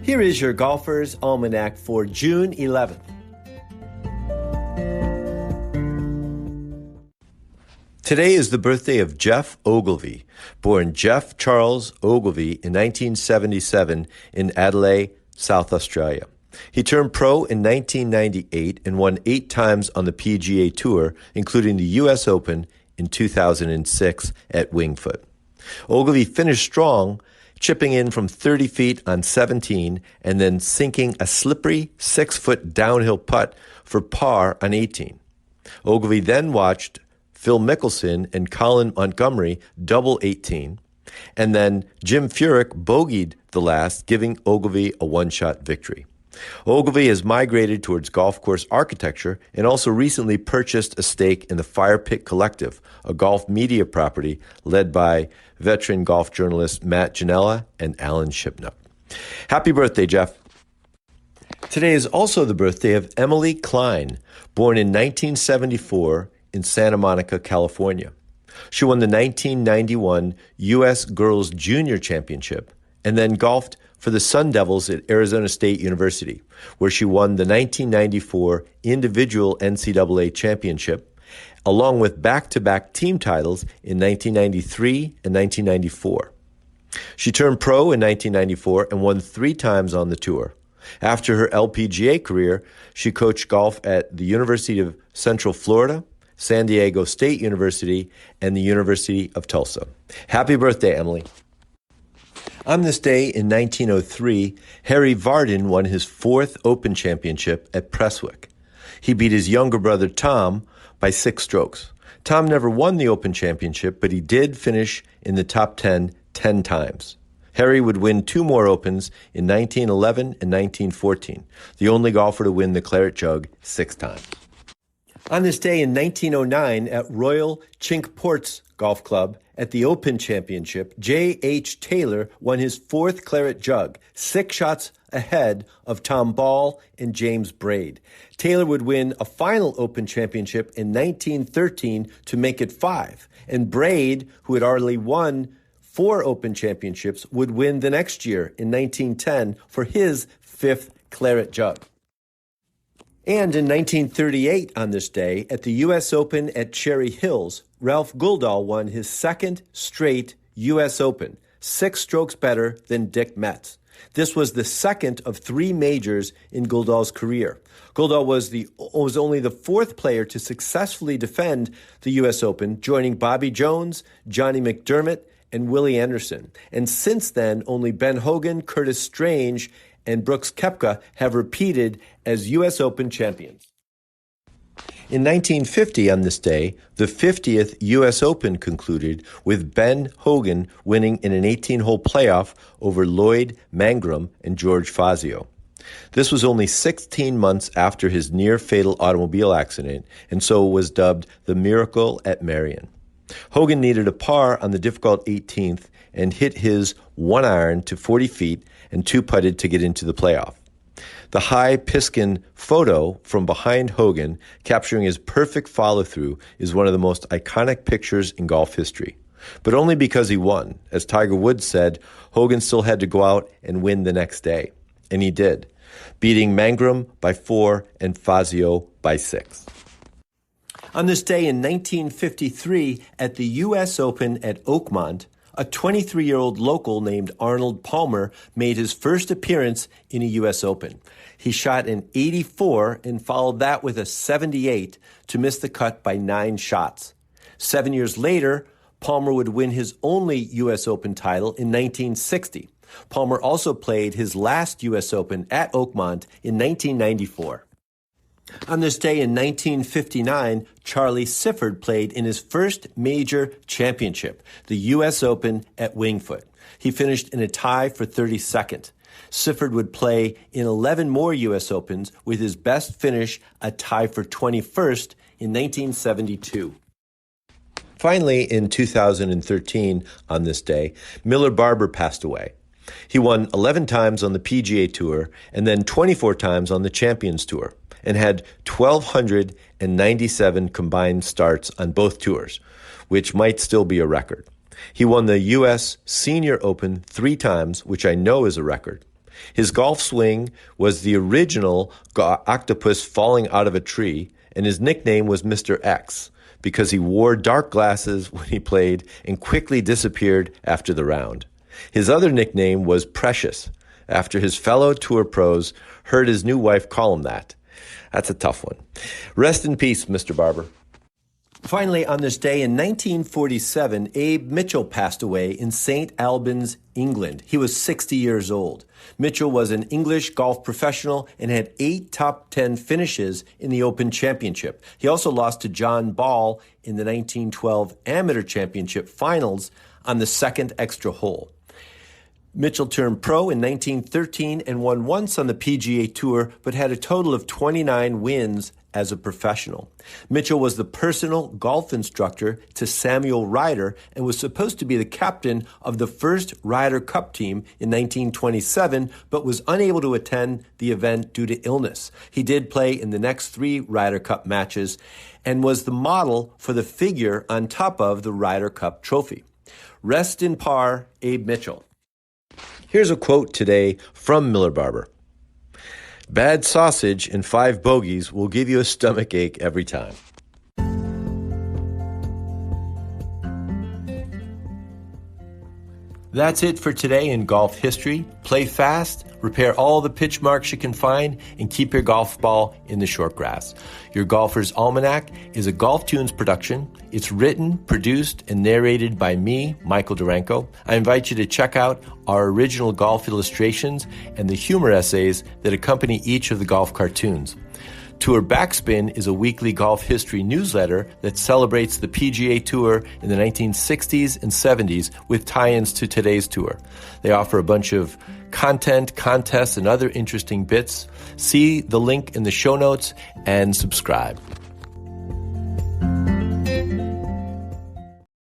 Here is your Golfer's Almanac for June 11th. Today is the birthday of Geoff Ogilvie, born Geoff Charles Ogilvie in 1977 in Adelaide, South Australia. He turned pro in 1998 and won 8 times on the PGA Tour, including the U.S. Open in 2006 at Winged Foot. Ogilvie finished strong, chipping in from 30 feet on 17 and then sinking a slippery 6-foot downhill putt for par on 18. Ogilvie then watched Phil Mickelson and Colin Montgomery double 18, and then Jim Furyk bogeyed the last, giving Ogilvie a one-shot victory. Ogilvie has migrated towards golf course architecture and also recently purchased a stake in the Fire Pit Collective, a golf media property led by veteran golf journalists Matt Janella and Alan Shipnuck. Happy birthday, Geoff. Today is also the birthday of Emilee Klein, born in 1974 in Santa Monica, California. She won the 1991 U.S. Girls Junior Championship and then golfed for the Sun Devils at Arizona State University, where she won the 1994 individual NCAA championship, along with back-to-back team titles in 1993 and 1994. She turned pro in 1994 and won 3 times on the tour. After her LPGA career, she coached golf at the University of Central Florida, San Diego State University, and the University of Tulsa. Happy birthday, Emilee. On this day in 1903, Harry Vardon won his 4th Open Championship at Prestwick. He beat his younger brother Tom by 6 strokes. Tom never won the Open Championship, but he did finish in the top 10 times. Harry would win 2 more Opens in 1911 and 1914, the only golfer to win the Claret Jug 6 times. On this day in 1909 at Royal Cinque Ports Golf Club at the Open Championship, J.H. Taylor won his 4th Claret Jug, 6 shots ahead of Tom Ball and James Braid. Taylor would win a final Open Championship in 1913 to make it 5, and Braid, who had already won 4 Open Championships, would win the next year in 1910 for his 5th Claret Jug. And in 1938, on this day, at the U.S. Open at Cherry Hills, Ralph Guldahl won his 2nd straight U.S. Open, 6 strokes better than Dick Metz. This was the 2nd of 3 majors in Guldahl's career. Guldahl was only the 4th player to successfully defend the U.S. Open, joining Bobby Jones, Johnny McDermott, and Willie Anderson. And since then, only Ben Hogan, Curtis Strange, and Brooks Koepka have repeated as U.S. Open champions. In 1950, on this day, the 50th U.S. Open concluded with Ben Hogan winning in an 18-hole playoff over Lloyd Mangrum and George Fazio. This was only 16 months after his near-fatal automobile accident, and so was dubbed the Miracle at Marion. Hogan needed a par on the difficult 18th and hit his 1-iron to 40 feet and 2-putted to get into the playoff. The high piston photo from behind Hogan, capturing his perfect follow-through, is one of the most iconic pictures in golf history. But only because he won. As Tiger Woods said, Hogan still had to go out and win the next day. And he did, beating Mangrum by 4 and Fazio by 6. On this day in 1953, at the U.S. Open at Oakmont, a 23-year-old local named Arnold Palmer made his first appearance in a U.S. Open. He shot an 84 and followed that with a 78 to miss the cut by 9 shots. 7 years later, Palmer would win his only U.S. Open title in 1960. Palmer also played his last U.S. Open at Oakmont in 1994. On this day in 1959, Charlie Sifford played in his first major championship, the U.S. Open at Winged Foot. He finished in a tie for 32nd. Sifford would play in 11 more U.S. Opens, with his best finish a tie for 21st in 1972. Finally, in 2013, on this day, Miller Barber passed away. He won 11 times on the PGA Tour and then 24 times on the Champions Tour, and had 1,297 combined starts on both tours, which might still be a record. He won the U.S. Senior Open 3 times, which I know is a record. His golf swing was the original octopus falling out of a tree, and his nickname was Mr. X because he wore dark glasses when he played and quickly disappeared after the round. His other nickname was Precious, after his fellow tour pros heard his new wife call him that. That's a tough one. Rest in peace, Mr. Barber. Finally, on this day in 1947, Abe Mitchell passed away in St. Albans, England. He was 60 years old. Mitchell was an English golf professional and had 8 top 10 finishes in the Open Championship. He also lost to John Ball in the 1912 Amateur Championship Finals on the second extra hole. Mitchell turned pro in 1913 and won once on the PGA Tour, but had a total of 29 wins as a professional. Mitchell was the personal golf instructor to Samuel Ryder and was supposed to be the captain of the first Ryder Cup team in 1927, but was unable to attend the event due to illness. He did play in the next 3 Ryder Cup matches and was the model for the figure on top of the Ryder Cup trophy. Rest in par, Abe Mitchell. Here's a quote today from Miller Barber. Bad sausage and 5 bogeys will give you a stomach ache every time. That's it for today in golf history. Play fast, repair all the pitch marks you can find, and keep your golf ball in the short grass. Your Golfer's Almanac is a GolfToons production. It's written, produced, and narrated by me, Michael Duranko. I invite you to check out our original golf illustrations and the humor essays that accompany each of the golf cartoons. Tour Backspin is a weekly golf history newsletter that celebrates the PGA Tour in the 1960s and 70s with tie-ins to today's tour. They offer a bunch of content, contests, and other interesting bits. See the link in the show notes and subscribe.